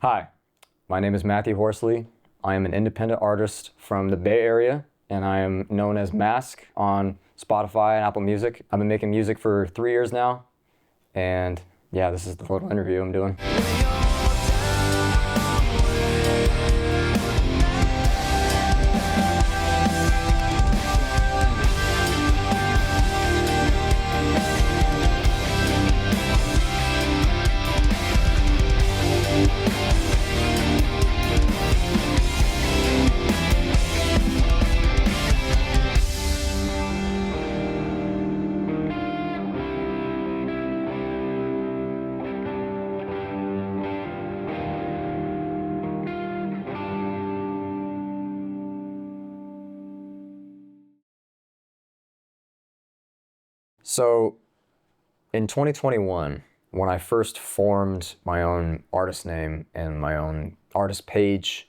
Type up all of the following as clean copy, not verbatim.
Hi, my name is Matthew Horsley. I am an independent artist from the Bay Area, and I am known as Mask on Spotify and Apple Music. I've been making music for 3 years now, and yeah, this is the little interview I'm doing. So in 2021, when I first formed my own artist name and my own artist page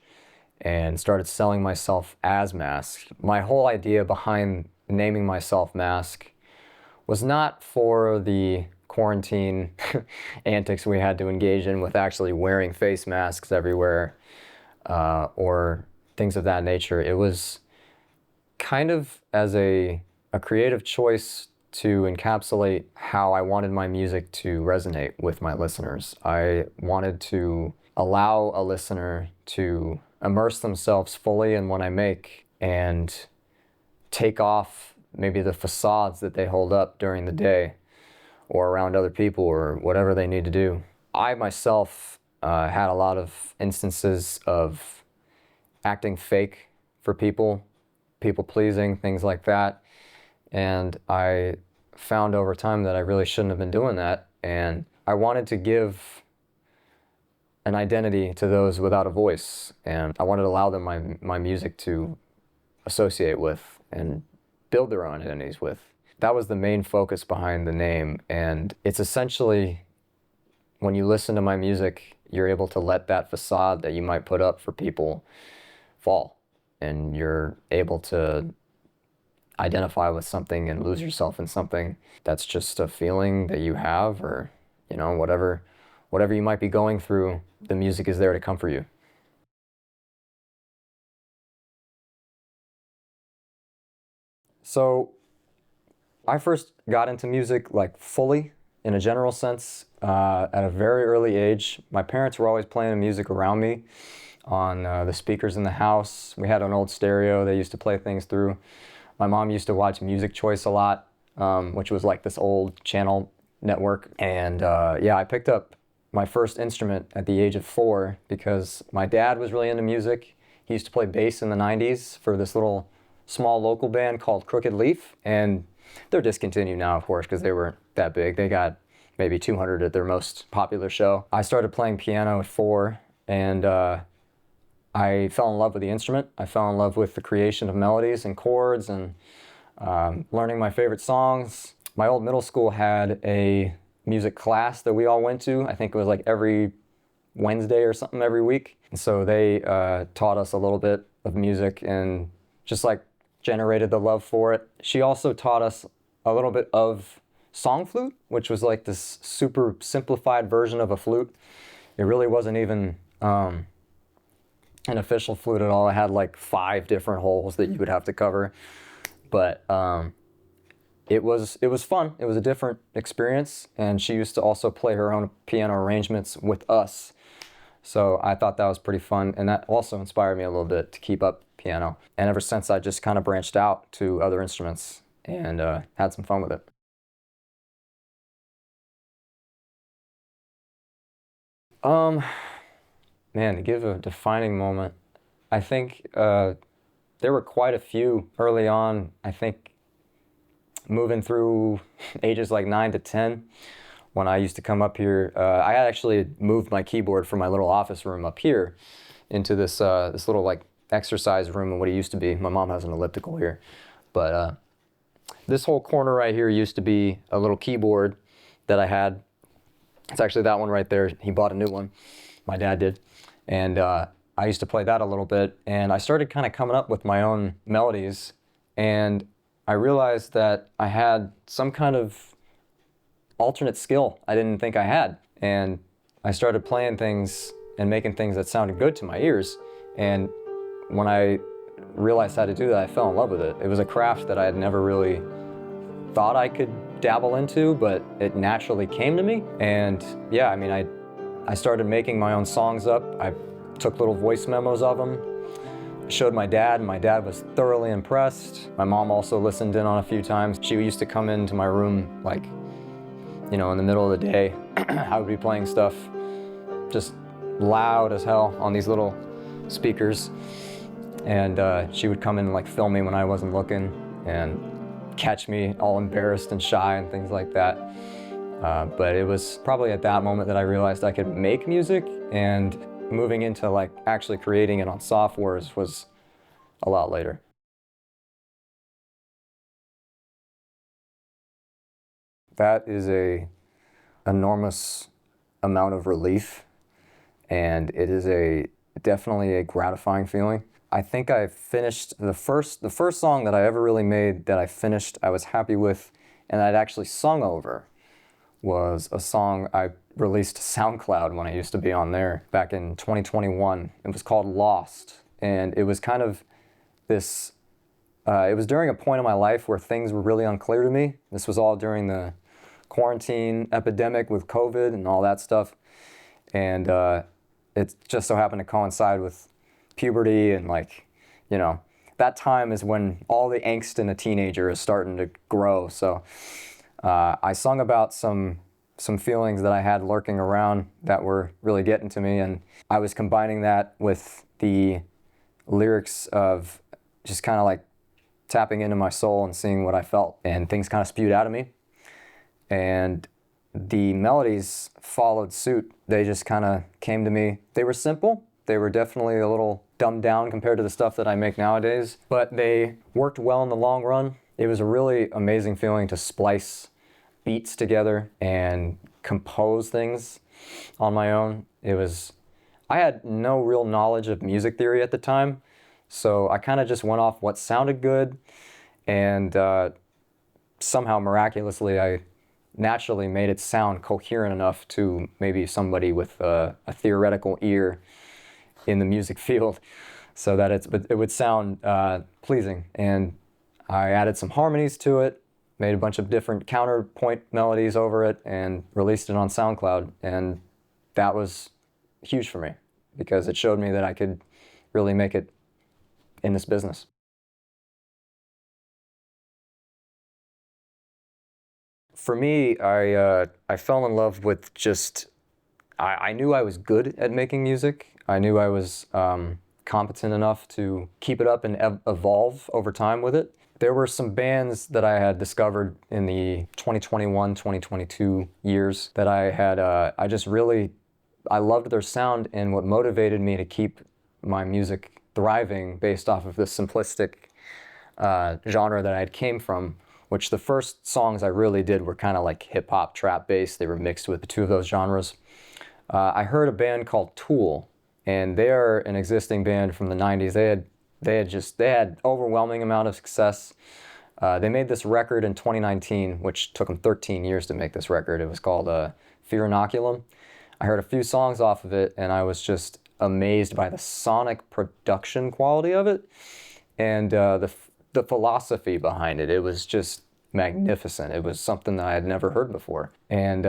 and started selling myself as Mask, my whole idea behind naming myself Mask was not for the quarantine antics we had to engage in with actually wearing face masks everywhere or things of that nature. It was kind of as a creative choice to encapsulate how I wanted my music to resonate with my listeners. I wanted to allow a listener to immerse themselves fully in what I make and take off maybe the facades that they hold up during the day or around other people or whatever they need to do. I myself had a lot of instances of acting fake for people pleasing, things like that. And I found over time that I really shouldn't have been doing that. And I wanted to give an identity to those without a voice. And I wanted to allow them my music to associate with and build their own identities with. That was the main focus behind the name. And it's essentially, when you listen to my music, you're able to let that facade that you might put up for people fall. And you're able to identify with something and lose yourself in something that's just a feeling that you have, or whatever you might be going through, the music is there to comfort you. So I first got into music like fully in a general sense at a very early age. My parents were always playing music around me on the speakers in the house. We had an old stereo they used to play things through. My mom used to watch Music Choice a lot, which was like this old channel network. And yeah, I picked up my first instrument at the age of 4 because my dad was really into music. He used to play bass in the 90s for this little small local band called Crooked Leaf. And they're discontinued now, of course, because they weren't that big. They got maybe 200 at their most popular show. I started playing piano at 4, and I fell in love with the instrument. I fell in love with the creation of melodies and chords and learning my favorite songs. My old middle school had a music class that we all went to. I think it was like every Wednesday or something every week. And so they taught us a little bit of music and just like generated the love for it. She also taught us a little bit of song flute, which was like this super simplified version of a flute. It really wasn't even an official flute at all. It had like 5 different holes that you would have to cover, but it was fun. It was a different experience, and she used to also play her own piano arrangements with us. So I thought that was pretty fun, and that also inspired me a little bit to keep up piano. And ever since, I just kind of branched out to other instruments and had some fun with it. Man, to give a defining moment, I think there were quite a few early on. I think moving through ages like 9 to 10, when I used to come up here, I had actually moved my keyboard from my little office room up here into this little like exercise room and what it used to be. My mom has an elliptical here, but this whole corner right here used to be a little keyboard that I had. It's actually that one right there. He bought a new one. My dad did. And I used to play that a little bit. And I started kind of coming up with my own melodies. And I realized that I had some kind of alternate skill I didn't think I had. And I started playing things and making things that sounded good to my ears. And when I realized how to do that, I fell in love with it. It was a craft that I had never really thought I could dabble into, but it naturally came to me. And yeah, I mean, I started making my own songs up. I took little voice memos of them, showed my dad, and my dad was thoroughly impressed. My mom also listened in on a few times. She used to come into my room, like, you know, in the middle of the day. I would be playing stuff just loud as hell on these little speakers. And she would come in and like film me when I wasn't looking and catch me all embarrassed and shy and things like that. But it was probably at that moment that I realized I could make music, and moving into like actually creating it on softwares was a lot later. That is a enormous amount of relief, and it is definitely a gratifying feeling. I think I finished the first song that I ever really made that I finished, I was happy with, and I'd actually sung over, was a song I released to SoundCloud when I used to be on there back in 2021. It was called Lost, and it was kind of this, it was during a point in my life where things were really unclear to me. This was all during the quarantine epidemic with COVID and all that stuff, and it just so happened to coincide with puberty, and like, you know, that time is when all the angst in a teenager is starting to grow. So I sung about some feelings that I had lurking around that were really getting to me, and I was combining that with the lyrics of just kind of like tapping into my soul and seeing what I felt, and things kind of spewed out of me. And the melodies followed suit. They just kind of came to me. They were simple. They were definitely a little dumbed down compared to the stuff that I make nowadays, but they worked well in the long run. It was a really amazing feeling to splice beats together and compose things on my own. I had no real knowledge of music theory at the time, so I kind of just went off what sounded good, and somehow miraculously I naturally made it sound coherent enough to maybe somebody with a theoretical ear in the music field, so that it would sound pleasing. And I added some harmonies to it, made a bunch of different counterpoint melodies over it, and released it on SoundCloud. And that was huge for me because it showed me that I could really make it in this business. For me, I fell in love with just, I knew I was good at making music. I knew I was competent enough to keep it up and evolve over time with it. There were some bands that I had discovered in the 2021, 2022 years that I loved their sound, and what motivated me to keep my music thriving based off of this simplistic genre that I came from, which the first songs I really did were kind of like hip-hop, trap bass. They were mixed with the two of those genres. I heard a band called Tool, and they are an existing band from the 90s. They had overwhelming amount of success. They made this record in 2019, which took them 13 years to make this record. It was called Fear Inoculum. I heard a few songs off of it, and I was just amazed by the sonic production quality of it, and the philosophy behind it. It was just magnificent. It was something that I had never heard before. And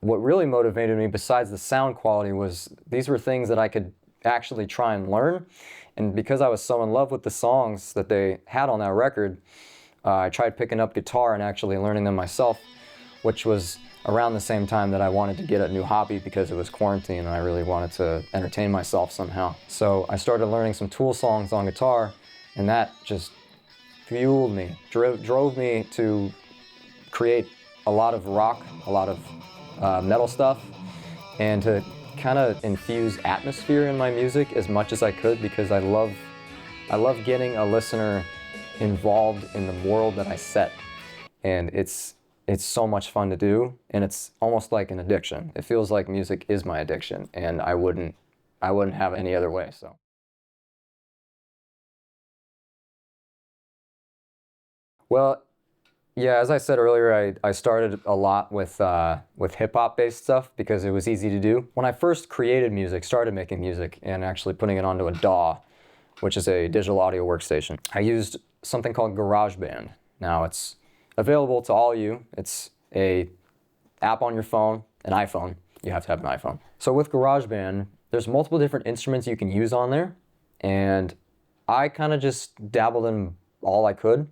what really motivated me, besides the sound quality, was these were things that I could actually try and learn. And because I was so in love with the songs that they had on that record, I tried picking up guitar and actually learning them myself, which was around the same time that I wanted to get a new hobby because it was quarantine and I really wanted to entertain myself somehow. So I started learning some Tool songs on guitar, and that just fueled me, drove me to create a lot of rock, a lot of metal stuff, and to kind of infuse atmosphere in my music as much as I could, because I love getting a listener involved in the world that I set, and it's so much fun to do, and it's almost like an addiction. It feels like music is my addiction, and I wouldn't have it any other way. So. Well, Yeah, as I said earlier, I started a lot with hip hop based stuff because it was easy to do. When I first created music, started making music, and actually putting it onto a DAW, which is a digital audio workstation, I used something called GarageBand. Now it's available to all you. It's a app on your phone, an iPhone. You have to have an iPhone. So with GarageBand, there's multiple different instruments you can use on there, and I kind of just dabbled in all I could.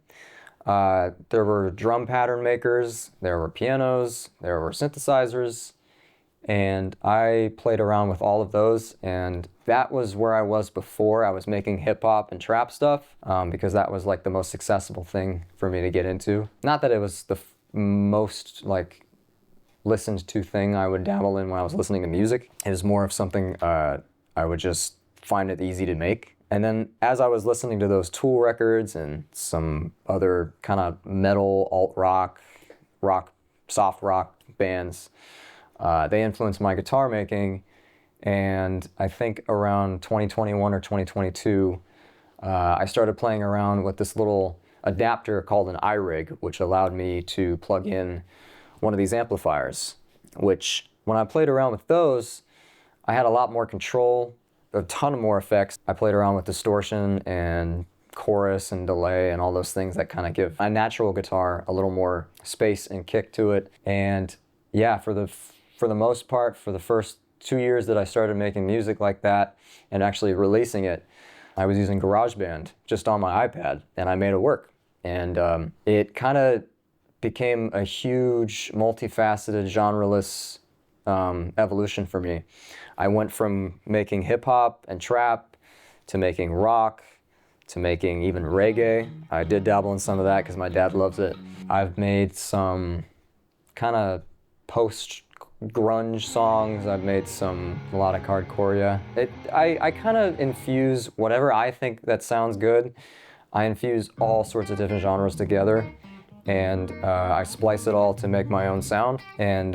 There were drum pattern makers, there were pianos, there were synthesizers, and I played around with all of those, and that was where I was before. I was making hip hop and trap stuff because that was like the most accessible thing for me to get into. Not that it was the most like listened to thing I would dabble in when I was listening to music. It was more of something I would just find it easy to make. And then as I was listening to those Tool records and some other kind of metal, alt rock, soft rock bands, they influenced my guitar making. And I think around 2021 or 2022, I started playing around with this little adapter called an iRig, which allowed me to plug in one of these amplifiers, which when I played around with those, I had a lot more control, a ton of more effects. I played around with distortion and chorus and delay and all those things that kind of give a natural guitar a little more space and kick to it. And yeah, for the most part, for the first 2 years that I started making music like that and actually releasing it, I was using GarageBand just on my iPad, and I made it work. And it kind of became a huge, multifaceted, genreless evolution for me. I went from making hip hop and trap to making rock to making even reggae. I did dabble in some of that because my dad loves it. I've made some kind of post-grunge songs. I've made some melodic hardcore, yeah. I kind of infuse whatever I think that sounds good. I infuse all sorts of different genres together, and I splice it all to make my own sound. And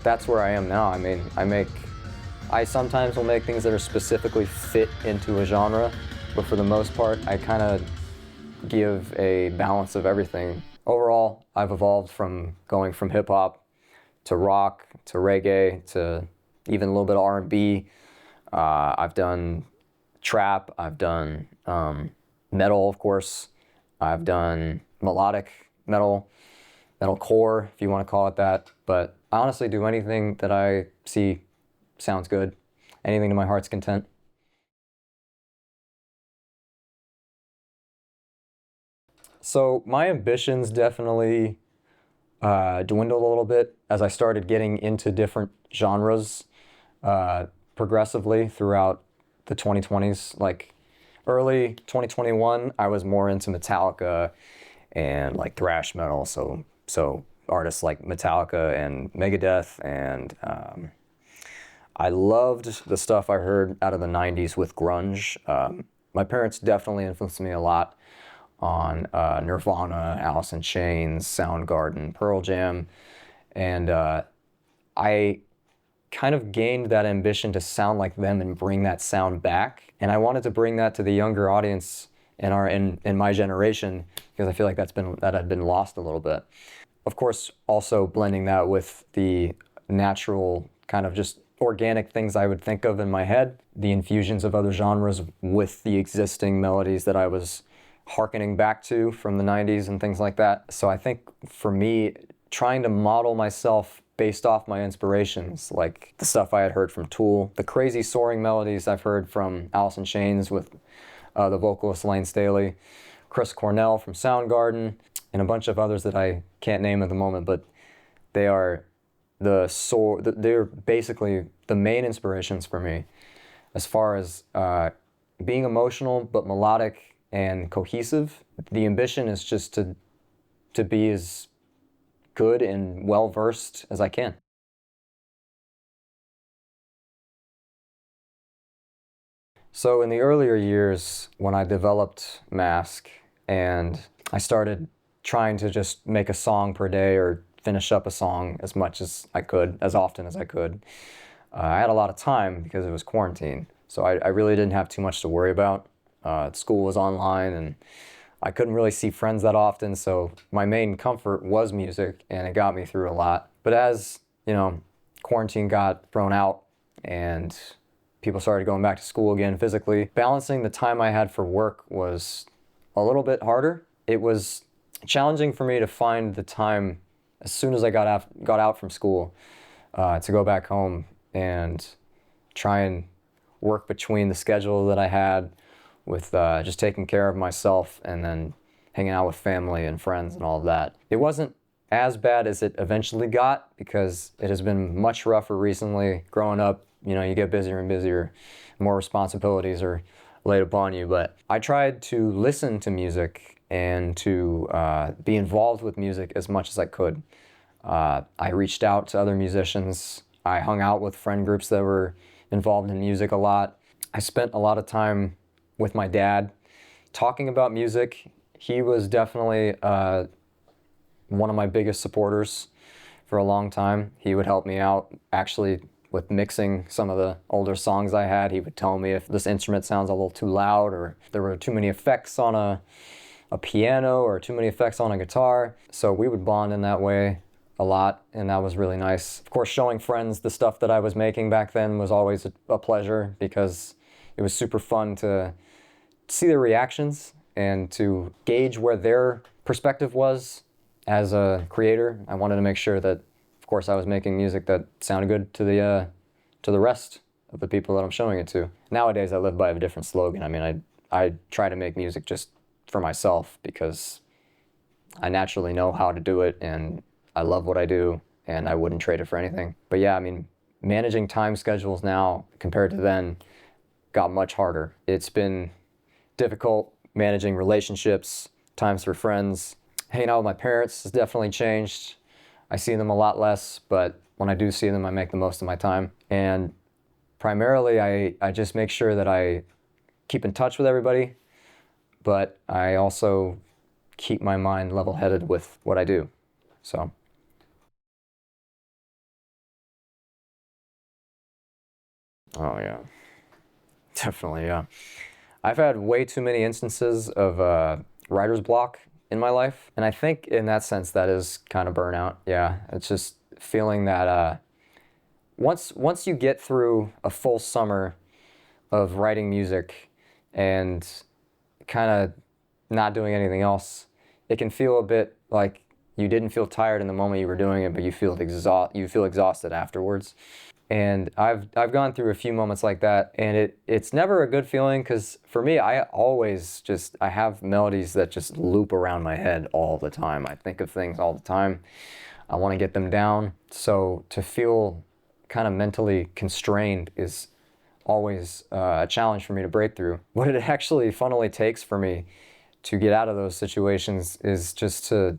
that's where I am now. I mean, I sometimes will make things that are specifically fit into a genre, but for the most part, I kind of give a balance of everything. Overall, I've evolved from going from hip hop to rock to reggae to even a little bit of R&B. I've done trap. I've done metal, of course. I've done melodic metalcore, if you want to call it that. But I honestly do anything that I see sounds good, anything to my heart's content. So my ambitions definitely dwindled a little bit as I started getting into different genres progressively throughout the 2020s. Like early 2021, I was more into Metallica and like thrash metal. So artists like Metallica and Megadeth, and I loved the stuff I heard out of the 90s with grunge. My parents definitely influenced me a lot on Nirvana, Alice in Chains, Soundgarden, Pearl Jam, and I kind of gained that ambition to sound like them and bring that sound back. And I wanted to bring that to the younger audience in my generation, because I feel like that had been lost a little bit. Of course, also blending that with the natural kind of just organic things I would think of in my head, the infusions of other genres with the existing melodies that I was hearkening back to from the 90s and things like that. So I think for me, trying to model myself based off my inspirations, like the stuff I had heard from Tool, the crazy soaring melodies I've heard from Alice in Chains with the vocalist Lane Staley, Chris Cornell from Soundgarden, and a bunch of others that I can't name at the moment, but they are they're basically the main inspirations for me as far as being emotional but melodic and cohesive. The ambition is just to be as good and well-versed as I can. So in the earlier years, when I developed Mask and I started trying to just make a song per day or finish up a song as much as I could, as often as I could, I had a lot of time because it was quarantine. So I really didn't have too much to worry about. School was online, and I couldn't really see friends that often, so my main comfort was music, and it got me through a lot. But as, quarantine got thrown out and people started going back to school again physically, balancing the time I had for work was a little bit harder. It was challenging for me to find the time as soon as I got out from school to go back home and try and work between the schedule that I had with just taking care of myself and then hanging out with family and friends and all of that. It wasn't as bad as it eventually got because it has been much rougher recently. Growing up, you get busier and busier, more responsibilities are laid upon you. But I tried to listen to music and to be involved with music as much as I could. I reached out to other musicians. I hung out with friend groups that were involved in music a lot. I spent a lot of time with my dad talking about music. He was definitely one of my biggest supporters for a long time. He would help me out actually with mixing some of the older songs I had. He would tell me if this instrument sounds a little too loud or if there were too many effects on a piano or too many effects on a guitar. So we would bond in that way a lot, and that was really nice. Of course, showing friends the stuff that I was making back then was always a pleasure because it was super fun to see their reactions and to gauge where their perspective was as a creator. I wanted to make sure that, of course, I was making music that sounded good to the rest of the people that I'm showing it to. Nowadays, I live by a different slogan. I mean, I try to make music just for myself because I naturally know how to do it and I love what I do and I wouldn't trade it for anything. But yeah, I mean, managing time schedules now compared to then got much harder. It's been difficult managing relationships, times for friends. Hanging out with my parents has definitely changed. I see them a lot less, but when I do see them, I make the most of my time. And primarily, I just make sure that I keep in touch with everybody, but I also keep my mind level-headed with what I do. So. Oh yeah, definitely, yeah. I've had way too many instances of writer's block in my life, and I think in that sense that is kind of burnout. Yeah, it's just feeling that once you get through a full summer of writing music and kind of not doing anything else, it can feel a bit like you didn't feel tired in the moment you were doing it, but you feel exhausted afterwards. And I've gone through a few moments like that, and it's never a good feeling because for me, I have melodies that just loop around my head all the time. I think of things all the time. I want to get them down. So to feel kind of mentally constrained is always a challenge for me to break through. What it actually funnily takes for me to get out of those situations is just to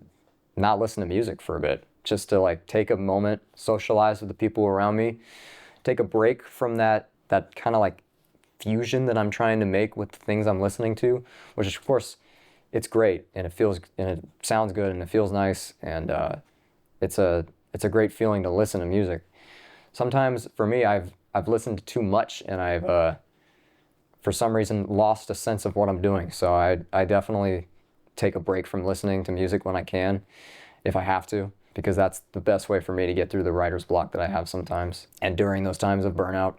not listen to music for a bit. Just to like take a moment, socialize with the people around me, take a break from that kind of like fusion that I'm trying to make with the things I'm listening to, which of course it's great and it sounds good and it feels nice and it's a great feeling to listen to music. Sometimes for me I've listened to too much and I've for some reason lost a sense of what I'm doing. So I definitely take a break from listening to music when I can, if I have to, because that's the best way for me to get through the writer's block that I have sometimes. And during those times of burnout,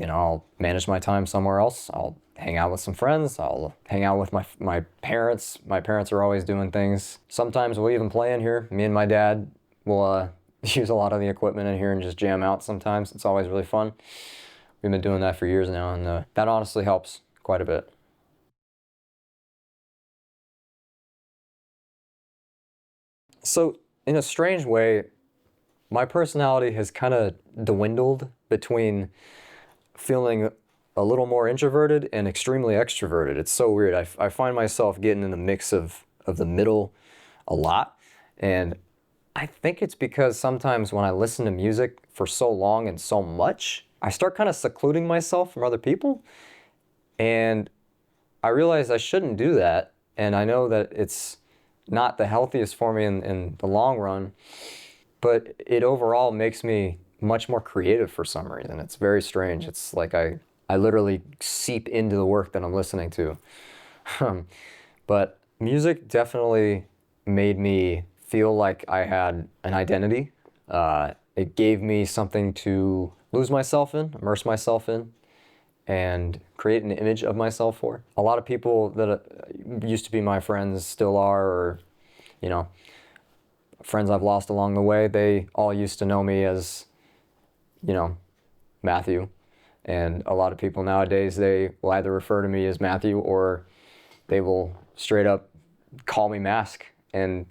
I'll manage my time somewhere else. I'll hang out with some friends. I'll hang out with my parents. My parents are always doing things. Sometimes we'll even play in here. Me and my dad will use a lot of the equipment in here and just jam out sometimes. It's always really fun. We've been doing that for years now, and that honestly helps quite a bit. So, in a strange way, my personality has kind of dwindled between feeling a little more introverted and extremely extroverted. It's so weird. I find myself getting in the mix of the middle a lot. And I think it's because sometimes when I listen to music for so long and so much, I start kind of secluding myself from other people. And I realize I shouldn't do that. And I know that it's not the healthiest for me in the long run, but it overall makes me much more creative for some reason. It's very strange. It's like I literally seep into the work that I'm listening to. But Music definitely made me feel like I had an identity. It gave me something to lose myself in, immerse myself in, and create an image of myself for. A lot of people that used to be my friends still are, or, you know, friends I've lost along the way, they all used to know me as, you know, Matthew. And a lot of people nowadays, they will either refer to me as Matthew or they will straight up call me Mask. And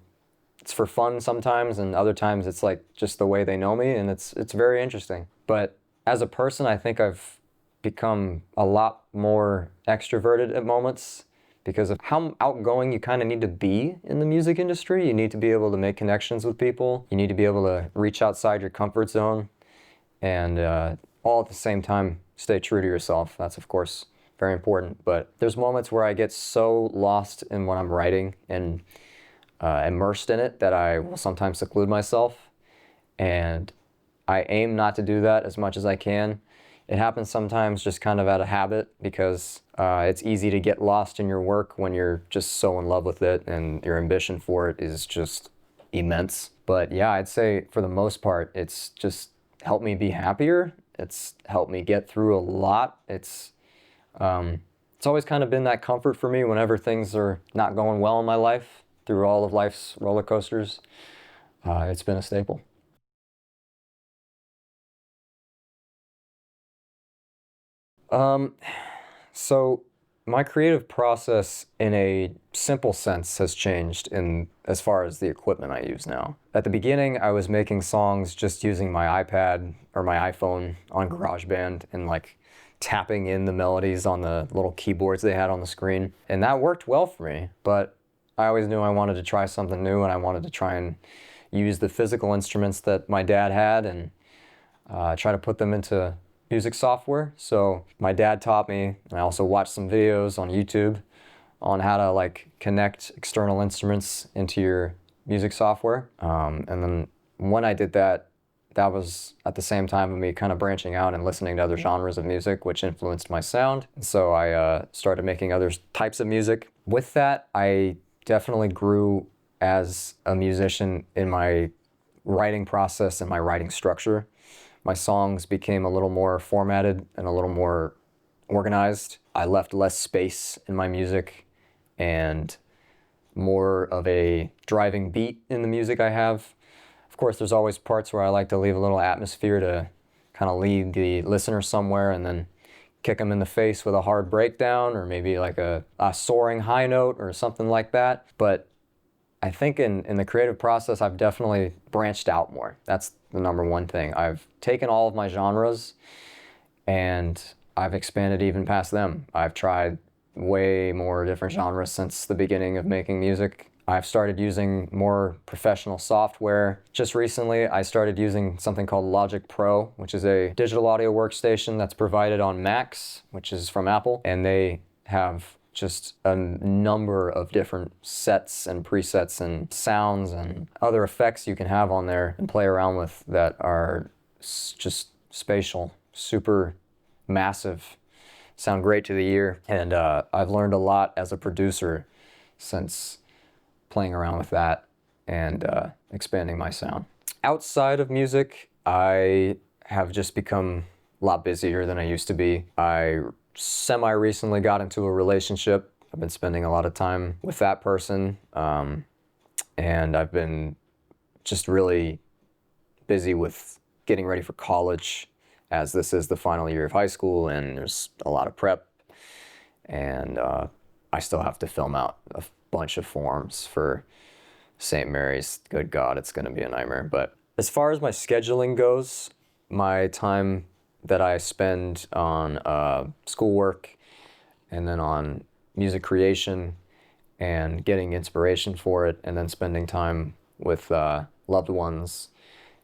it's for fun sometimes, and other times it's like just the way they know me, and it's very interesting. But as a person, I think I've become a lot more extroverted at moments because of how outgoing you kind of need to be in the music industry. You need to be able to make connections with people. You need to be able to reach outside your comfort zone, and all at the same time stay true to yourself. That's, of course, very important. But there's moments where I get so lost in what I'm writing and immersed in it that I will sometimes seclude myself, and I aim not to do that as much as I can. It happens sometimes just kind of out of habit because it's easy to get lost in your work when you're just so in love with it and your ambition for it is just immense. But yeah, I'd say for the most part, it's just helped me be happier. It's helped me get through a lot. It's always kind of been that comfort for me whenever things are not going well in my life. Through all of life's roller coasters, it's been a staple. Um, so my creative process in a simple sense has changed in as far as the equipment I use now. At the beginning, I was making songs just using my iPad or my iPhone on GarageBand and like tapping in the melodies on the little keyboards they had on the screen. And that worked well for me, but I always knew I wanted to try something new, and I wanted to try and use the physical instruments that my dad had and try to put them into music software. So my dad taught me, and I also watched some videos on YouTube on how to like connect external instruments into your music software. And then when I did that, that was at the same time of me kind of branching out and listening to other genres of music, which influenced my sound. And so I started making other types of music. With that, I definitely grew as a musician in my writing process and my writing structure. My songs became a little more formatted and a little more organized. I left less space in my music and more of a driving beat in the music I have. Of course, there's always parts where I like to leave a little atmosphere to kind of lead the listener somewhere and then kick them in the face with a hard breakdown or maybe like a soaring high note or something like that. But I think in the creative process, I've definitely branched out more. That's the number one thing. I've taken all of my genres and I've expanded even past them. I've tried way more different genres since the beginning of making music. I've started using more professional software. Just recently, I started using something called Logic Pro, which is a digital audio workstation that's provided on Macs, which is from Apple, and they have just a number of different sets and presets and sounds and other effects you can have on there and play around with that are just spatial, super massive, sound great to the ear. And I've learned a lot as a producer since playing around with that and expanding my sound. Outside of music, I have just become a lot busier than I used to be. I semi-recently got into a relationship. I've been spending a lot of time with that person, and I've been just really busy with getting ready for college, as this is the final year of high school and there's a lot of prep, and I still have to film out a bunch of forms for St. Mary's. Good God, it's going to be a nightmare. But as far as my scheduling goes, my time that I spend on schoolwork and then on music creation and getting inspiration for it, and then spending time with loved ones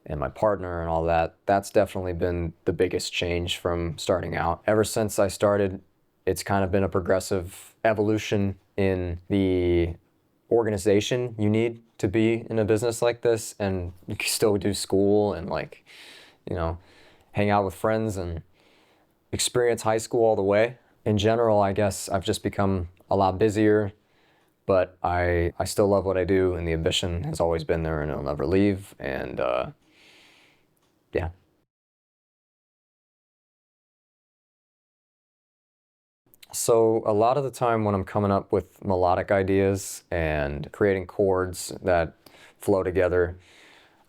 and my partner and all that, that's definitely been the biggest change from starting out. Ever since I started, it's kind of been a progressive evolution in the organization you need to be in a business like this, and you can still do school and like, you know, hang out with friends and experience high school all the way. In general, I guess I've just become a lot busier, but I still love what I do, and the ambition has always been there, and it'll never leave. And yeah. So a lot of the time when I'm coming up with melodic ideas and creating chords that flow together,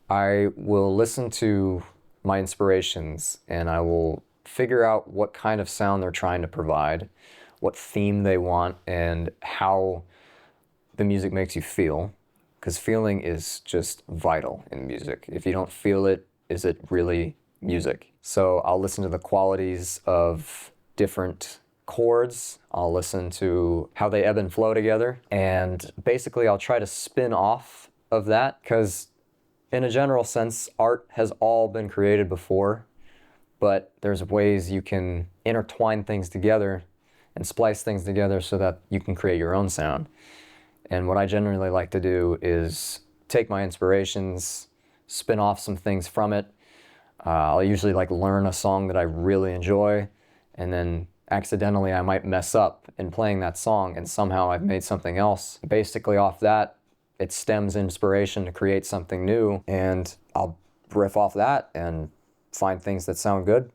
I will listen to my inspirations and I will figure out what kind of sound they're trying to provide, what theme they want, and how the music makes you feel. Because feeling is just vital in music. If you don't feel it, is it really music? So I'll listen to the qualities of different chords. I'll listen to how they ebb and flow together. And basically I'll try to spin off of that, because in a general sense, art has all been created before, but there's ways you can intertwine things together and splice things together so that you can create your own sound. And what I generally like to do is take my inspirations, spin off some things from it. I'll usually like learn a song that I really enjoy, and then accidentally I might mess up in playing that song, and somehow I've made something else. Basically off that, it stems inspiration to create something new, and I'll riff off that and find things that sound good,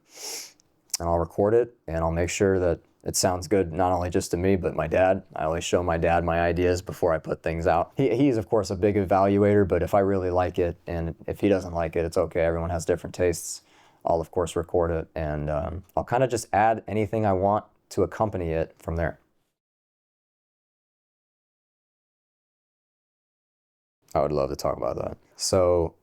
and I'll record it, and I'll make sure that it sounds good not only just to me, but my dad. I always show my dad my ideas before I put things out. He's of course a big evaluator, but if I really like it, and if he doesn't like it, it's okay. Everyone has different tastes. I'll of course record it, and I'll kind of just add anything I want to accompany it from there. I would love to talk about that. So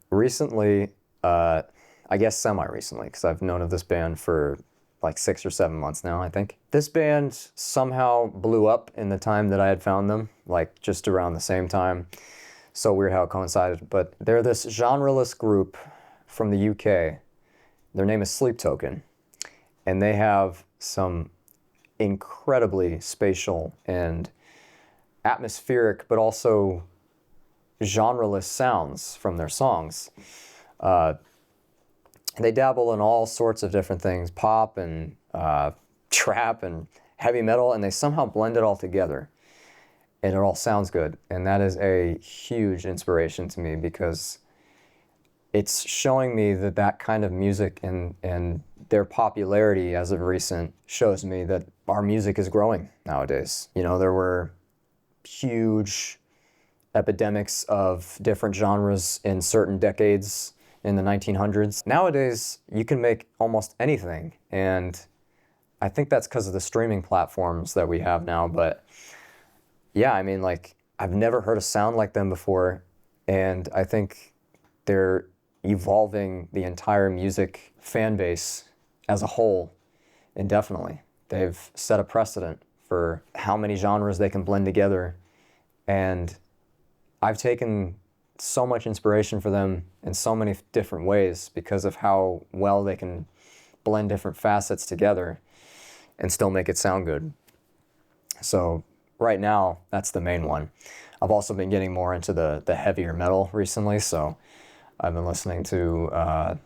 recently, I guess semi-recently, because I've known of this band for like 6 or 7 months now, I think. This band somehow blew up in the time that I had found them, like just around the same time. So weird how it coincided, but they're this genreless group from the UK. Their name is Sleep Token, and they have some incredibly spatial and atmospheric, but also genreless sounds from their songs. They dabble in all sorts of different things, pop and trap and heavy metal, and they somehow blend it all together, and it all sounds good. And that is a huge inspiration to me, because it's showing me that that kind of music and their popularity as of recent shows me that our music is growing nowadays. You know, there were huge epidemics of different genres in certain decades in the 1900s. Nowadays, you can make almost anything, and I think that's because of the streaming platforms that we have now. But yeah, I mean, like, I've never heard a sound like them before, and I think they're evolving the entire music fan base as a whole indefinitely. They've set a precedent for how many genres they can blend together, and I've taken so much inspiration for them in so many different ways because of how well they can blend different facets together and still make it sound good. So right now, that's the main one. I've also been getting more into the heavier metal recently, so I've been listening to, I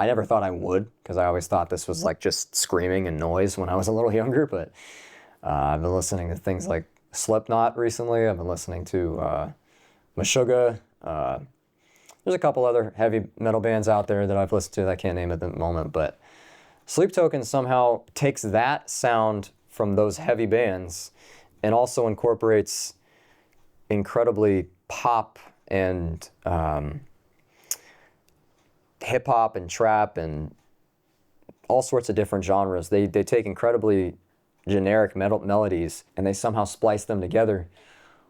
never thought I would, because I always thought this was like just screaming and noise when I was a little younger, but I've been listening to things like Slipknot recently. I've been listening to Meshuggah. There's a couple other heavy metal bands out there that I've listened to that I can't name at the moment, but Sleep Token somehow takes that sound from those heavy bands and also incorporates incredibly pop and hip hop and trap and all sorts of different genres. They take incredibly generic melodies and they somehow splice them together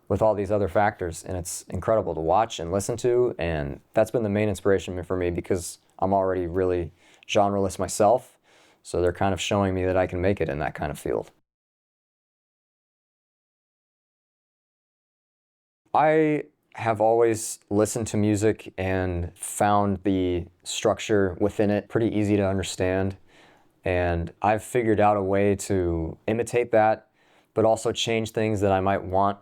with all these other factors, and it's incredible to watch and listen to, and that's been the main inspiration for me, because I'm already really genreless myself, so they're kind of showing me that I can make it in that kind of field. I have always listened to music and found the structure within it pretty easy to understand, and I've figured out a way to imitate that, but also change things that I might want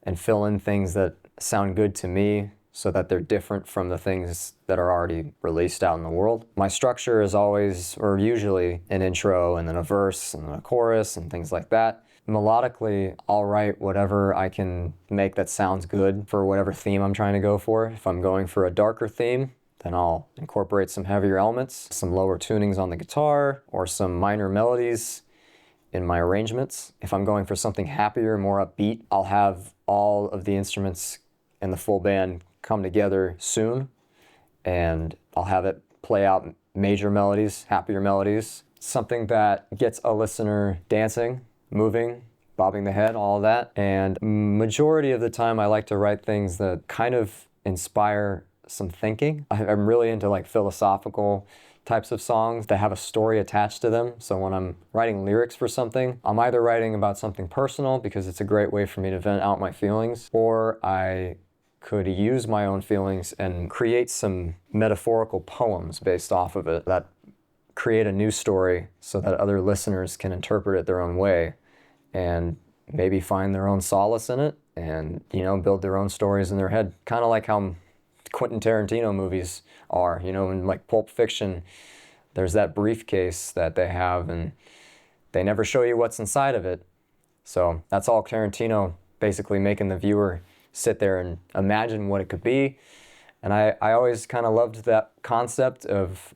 and fill in things that sound good to me so that they're different from the things that are already released out in the world. My structure is always, or usually, an intro and then a verse and then a chorus and things like that. Melodically, I'll write whatever I can make that sounds good for whatever theme I'm trying to go for. If I'm going for a darker theme, then I'll incorporate some heavier elements, some lower tunings on the guitar, or some minor melodies in my arrangements. If I'm going for something happier, more upbeat, I'll have all of the instruments and the full band come together soon, and I'll have it play out major melodies, happier melodies, something that gets a listener dancing, moving, bobbing the head, all of that. And majority of the time I like to write things that kind of inspire some thinking. I'm really into like philosophical types of songs that have a story attached to them. So when I'm writing lyrics for something, I'm either writing about something personal because it's a great way for me to vent out my feelings, or I could use my own feelings and create some metaphorical poems based off of it that create a new story so that other listeners can interpret it their own way and maybe find their own solace in it and, you know, build their own stories in their head. Kind of like how Quentin Tarantino movies are, you know, in like Pulp Fiction, there's that briefcase that they have and they never show you what's inside of it. So that's all Tarantino, basically making the viewer sit there and imagine what it could be. And I always kind of loved that concept of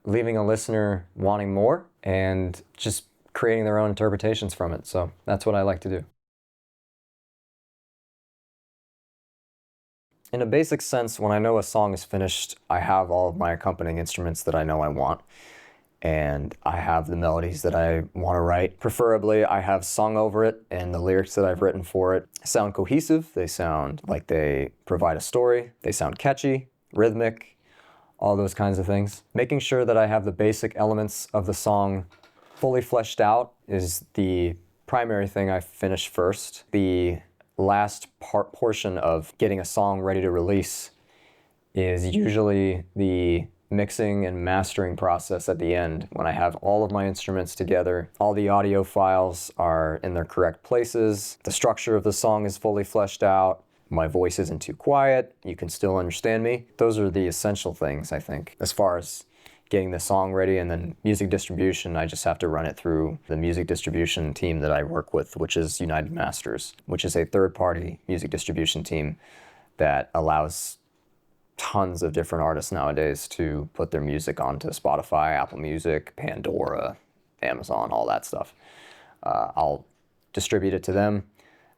leaving a listener wanting more and just creating their own interpretations from it. So that's what I like to do. In a basic sense, when I know a song is finished, I have all of my accompanying instruments that I know I want. And I have the melodies that I want to write. Preferably, I have sung over it, and the lyrics that I've written for it sound cohesive. They sound like they provide a story. They sound catchy, rhythmic, all those kinds of things. Making sure that I have the basic elements of the song fully fleshed out is the primary thing I finish first. The last portion of getting a song ready to release is usually the mixing and mastering process at the end, when I have all of my instruments together, all the audio files are in their correct places, the structure of the song is fully fleshed out, my voice isn't too quiet, you can still understand me. Those are the essential things, I think, as far as getting the song ready. And then music distribution, I just have to run it through the music distribution team that I work with, which is United Masters, which is a third-party music distribution team that allows tons of different artists nowadays to put their music onto Spotify, Apple Music, Pandora, Amazon, all that stuff. I'll distribute it to them.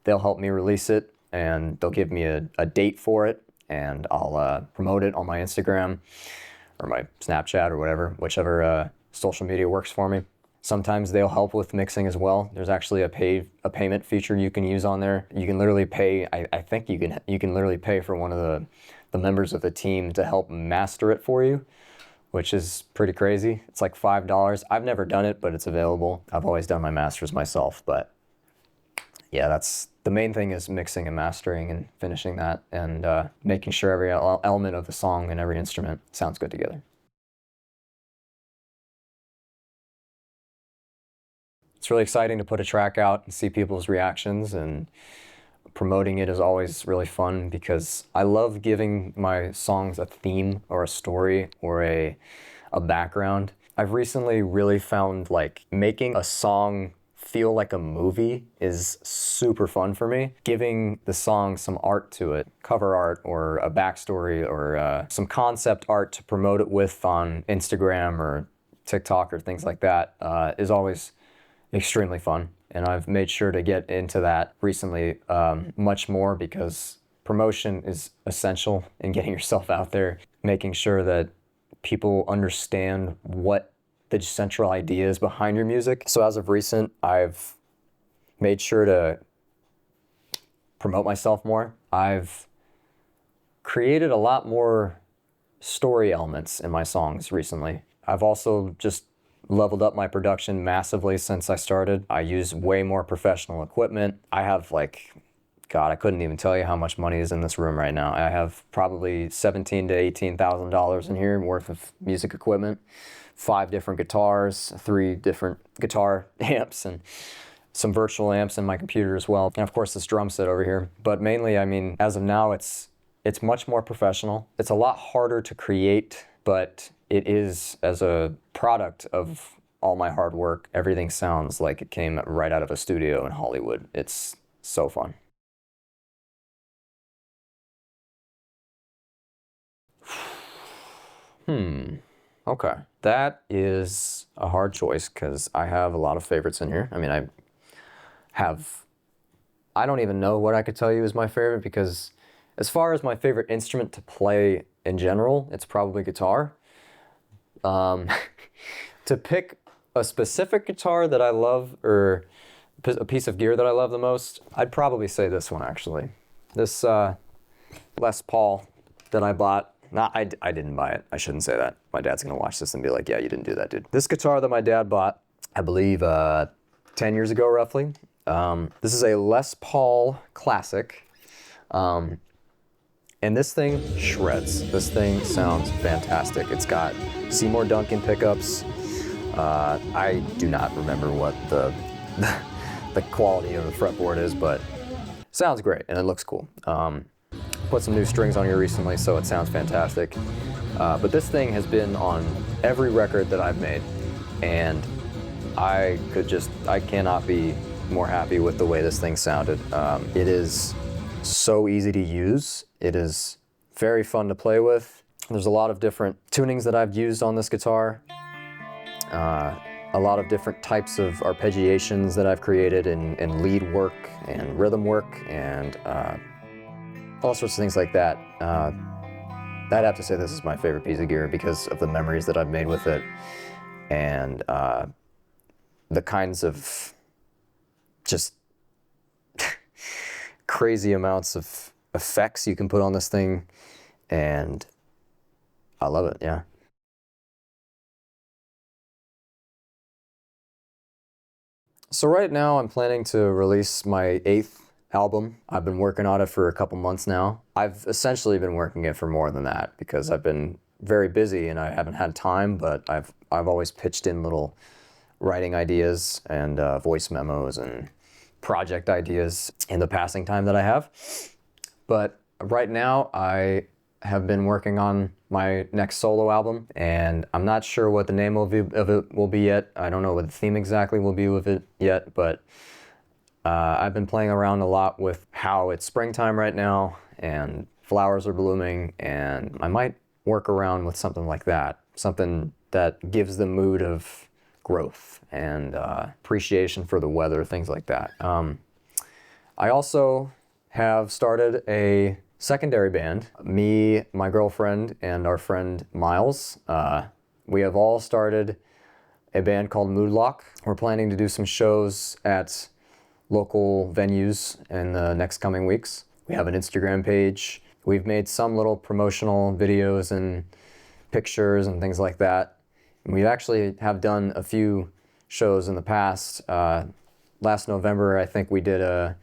They'll help me release it, and they'll give me a date for it, and I'll promote it on my Instagram or my Snapchat or whatever, whichever social media works for me. Sometimes they'll help with mixing as well. There's actually a payment feature you can use on there. You can literally pay, I think you can literally pay for one of the members of the team to help master it for you, which is pretty crazy. It's like $5. I've never done it, but it's available. I've always done my masters myself, but yeah, that's the main thing, is mixing and mastering and finishing that, and making sure every element of the song and every instrument sounds good together. It's really exciting to put a track out and see people's reactions, and promoting it is always really fun because I love giving my songs a theme or a story or a background. I've recently really found like making a song feel like a movie is super fun for me. Giving the song some art to it, cover art or a backstory or some concept art to promote it with on Instagram or TikTok or things like that is always extremely fun. And I've made sure to get into that recently much more, because promotion is essential in getting yourself out there, making sure that people understand what the central idea is behind your music. So as of recent, I've made sure to promote myself more. I've created a lot more story elements in my songs recently. I've also just leveled up my production massively since I started. I use way more professional equipment. I have like, God, I couldn't even tell you how much money is in this room right now. I have probably $17,000 to $18,000 in here worth of music equipment, 5 different guitars, 3 different guitar amps, and some virtual amps in my computer as well. And of course this drum set over here. But mainly, I mean, as of now, it's It's much more professional. It's a lot harder to create, but it is, as a product of all my hard work, everything sounds like it came right out of a studio in Hollywood. It's so fun. Okay. That is a hard choice because I have a lot of favorites in here. I mean, have, I don't even know what I could tell you is my favorite because as far as my favorite instrument to play in general, it's probably guitar. Um, to pick a specific guitar that I love or a piece of gear that I love the most, I'd probably say this one actually. This Les Paul that I bought. I didn't buy it. I shouldn't say that. My dad's gonna watch this and be like, yeah, you didn't do that, dude. This guitar that my dad bought, I believe 10 years ago roughly. This is a Les Paul Classic. And this thing shreds. This thing sounds fantastic. It's got Seymour Duncan pickups. I do not remember what the quality of the fretboard is, but sounds great and it looks cool. Put some new strings on here recently, so it sounds fantastic. But this thing has been on every record that I've made, and I cannot be more happy with the way this thing sounded. It is so easy to use. It is very fun to play with. There's a lot of different tunings that I've used on this guitar. A lot of different types of arpeggiations that I've created in lead work and rhythm work and all sorts of things like that. I'd have to say this is my favorite piece of gear because of the memories that I've made with it and the kinds of just crazy amounts of effects you can put on this thing, and I love it, yeah. So right now I'm planning to release my 8th album. I've been working on it for a couple months now. I've essentially been working it for more than that because I've been very busy and I haven't had time, but I've always pitched in little writing ideas and voice memos and project ideas in the passing time that I have. But right now I have been working on my next solo album, and I'm not sure what the name of it will be yet. I don't know what the theme exactly will be with it yet, but I've been playing around a lot with how it's springtime right now and flowers are blooming, and I might work around with something like that, something that gives the mood of growth and appreciation for the weather, things like that. I also have started a secondary band. Me, my girlfriend, and our friend Miles. We have all started a band called Moodlock. We're planning to do some shows at local venues in the next coming weeks. We have an Instagram page. We've made some little promotional videos and pictures and things like that. And we actually have done a few shows in the past. Last November, I think we did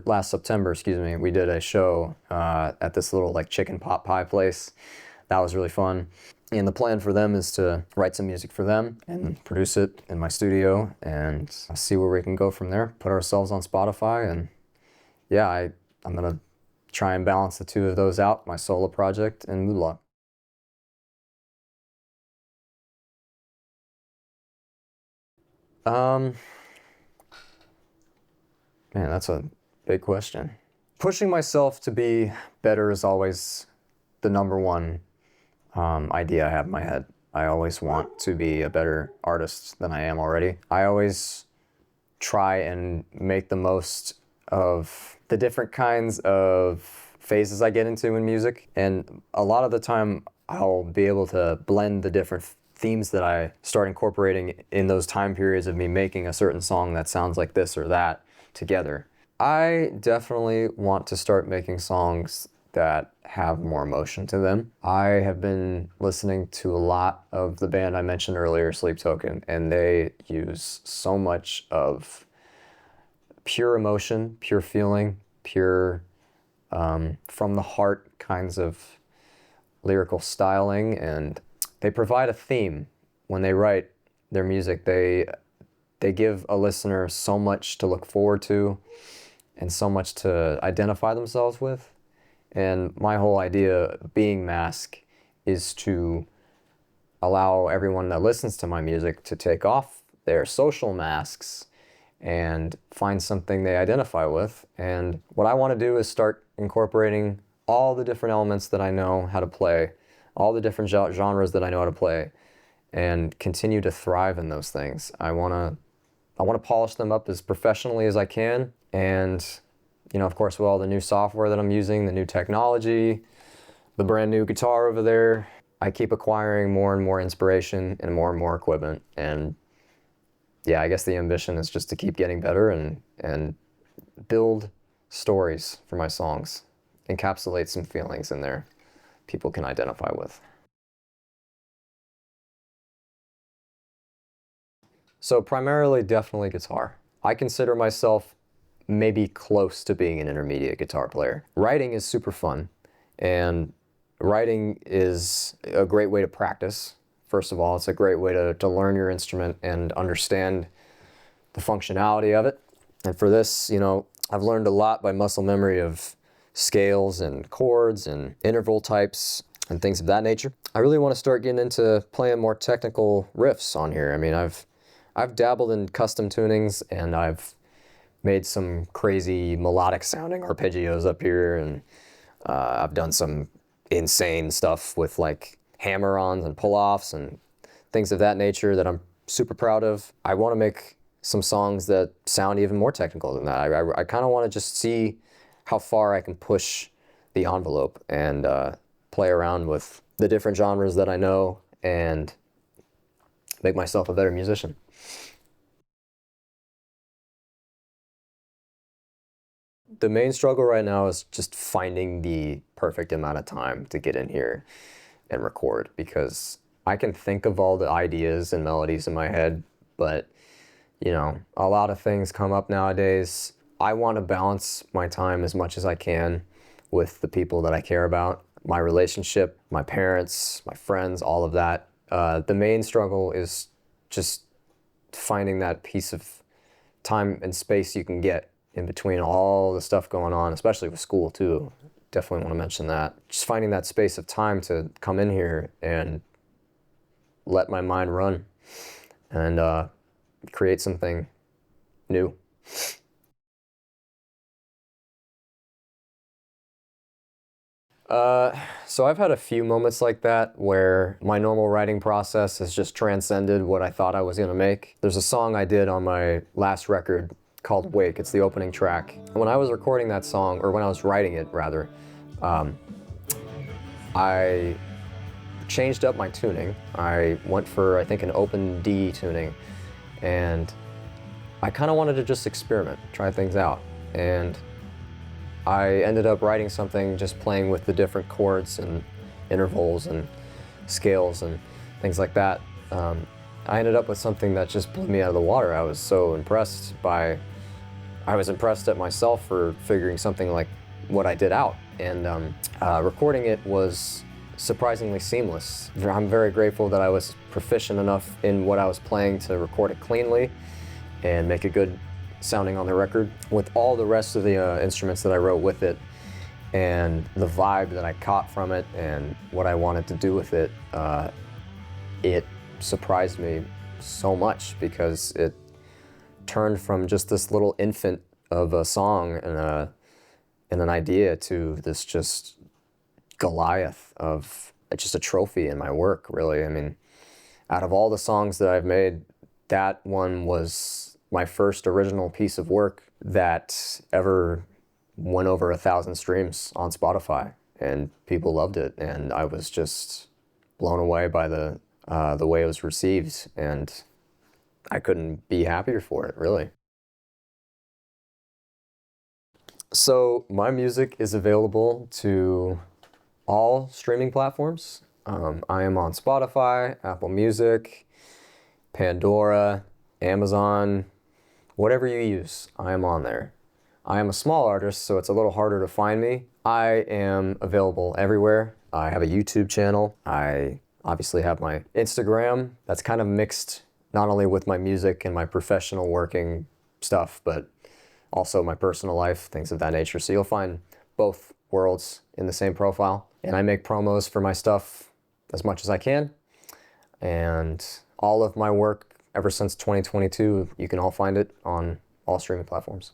last September, excuse me, we did a show at this little like chicken pot pie place. That was really fun. And the plan for them is to write some music for them and produce it in my studio and see where we can go from there. Put ourselves on Spotify, and yeah, I'm gonna try and balance the two of those out, my solo project and Moodlock. Man, that's a big question. Pushing myself to be better is always the number one idea I have in my head. I always want to be a better artist than I am already. I always try and make the most of the different kinds of phases I get into in music. And a lot of the time, I'll be able to blend the different themes that I start incorporating in those time periods of me making a certain song that sounds like this or that together. I definitely want to start making songs that have more emotion to them. I have been listening to a lot of the band I mentioned earlier, Sleep Token, and they use so much of pure emotion, pure feeling, pure from the heart kinds of lyrical styling, and they provide a theme when they write their music. They give a listener so much to look forward to and so much to identify themselves with. And my whole idea of being Mask is to allow everyone that listens to my music to take off their social masks and find something they identify with. And what I want to do is start incorporating all the different elements that I know how to play, all the different genres that I know how to play, and continue to thrive in those things. I want to polish them up as professionally as I can. And, you know, of course, with all the new software that I'm using, the new technology, the brand new guitar over there, I keep acquiring more and more inspiration and more equipment. And yeah, I guess the ambition is just to keep getting better and build stories for my songs, encapsulate some feelings in there people can identify with. So primarily, definitely guitar. I consider myself maybe close to being an intermediate guitar player. Writing is super fun, and writing is a great way to practice. First of all, it's a great way to learn your instrument and understand the functionality of it. And for this, you know, I've learned a lot by muscle memory of scales and chords and interval types and things of that nature. I really want to start getting into playing more technical riffs on here. I mean, I've dabbled in custom tunings, and I've made some crazy melodic sounding arpeggios up here, and I've done some insane stuff with like hammer-ons and pull-offs and things of that nature that I'm super proud of. I want to make some songs that sound even more technical than that. I kind of want to just see how far I can push the envelope and play around with the different genres that I know and make myself a better musician. The main struggle right now is just finding the perfect amount of time to get in here and record, because I can think of all the ideas and melodies in my head, but you know, a lot of things come up nowadays. I want to balance my time as much as I can with the people that I care about, my relationship, my parents, my friends, all of that. The main struggle is just finding that piece of time and space you can get in between all the stuff going on, especially with school too. Definitely want to mention that. Just finding that space of time to come in here and let my mind run and create something new. So I've had a few moments like that where my normal writing process has just transcended what I thought I was gonna make. There's a song I did on my last record called Wake. It's the opening track. When I was recording that song, or when I was writing it rather, I changed up my tuning. I went for, I think, an open D tuning, and I kind of wanted to just experiment, try things out. And I ended up writing something just playing with the different chords and intervals and scales and things like that. I ended up with something that just blew me out of the water. I was so impressed at myself for figuring something like what I did out. And recording it was surprisingly seamless. I'm very grateful that I was proficient enough in what I was playing to record it cleanly and make it good sounding on the record. With all the rest of the instruments that I wrote with it and the vibe that I caught from it and what I wanted to do with it, it surprised me so much, because it turned from just this little infant of a song and an idea to this just Goliath of just a trophy in my work, really. I mean, out of all the songs that I've made, that one was my first original piece of work that ever went over 1,000 streams on Spotify, and people loved it, and I was just blown away by the way it was received, and I couldn't be happier for it, really. So my music is available to all streaming platforms. I am on Spotify, Apple Music, Pandora, Amazon, whatever you use, I am on there. I am a small artist, so it's a little harder to find me. I am available everywhere. I have a YouTube channel. I obviously have my Instagram. That's kind of mixed not only with my music and my professional working stuff, but also my personal life, things of that nature. So you'll find both worlds in the same profile. And I make promos for my stuff as much as I can. And all of my work ever since 2022, you can all find it on all streaming platforms.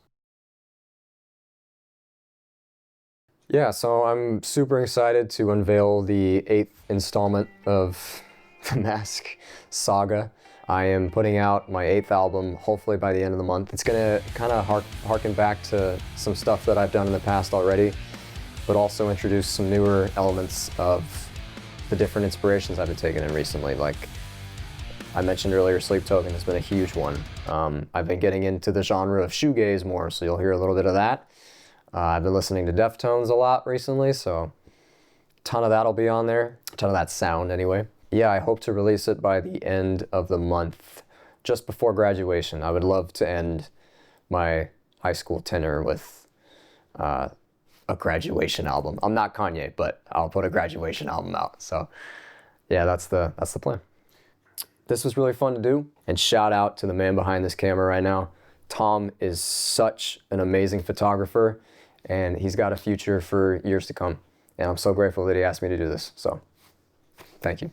Yeah, so I'm super excited to unveil the 8th installment of the Mask saga. I am putting out my 8th album, hopefully by the end of the month. It's gonna kind of harken back to some stuff that I've done in the past already, but also introduce some newer elements of the different inspirations I've been taking in recently. Like I mentioned earlier, Sleep Token has been a huge one. I've been getting into the genre of shoegaze more, so you'll hear a little bit of that. I've been listening to Deftones a lot recently, so a ton of that'll be on there. A ton of that sound anyway. Yeah, I hope to release it by the end of the month, just before graduation. I would love to end my high school tenure with a graduation album. I'm not Kanye, but I'll put a graduation album out. So yeah, that's the plan. This was really fun to do, and shout out to the man behind this camera right now. Tom is such an amazing photographer, and he's got a future for years to come. And I'm so grateful that he asked me to do this. So thank you.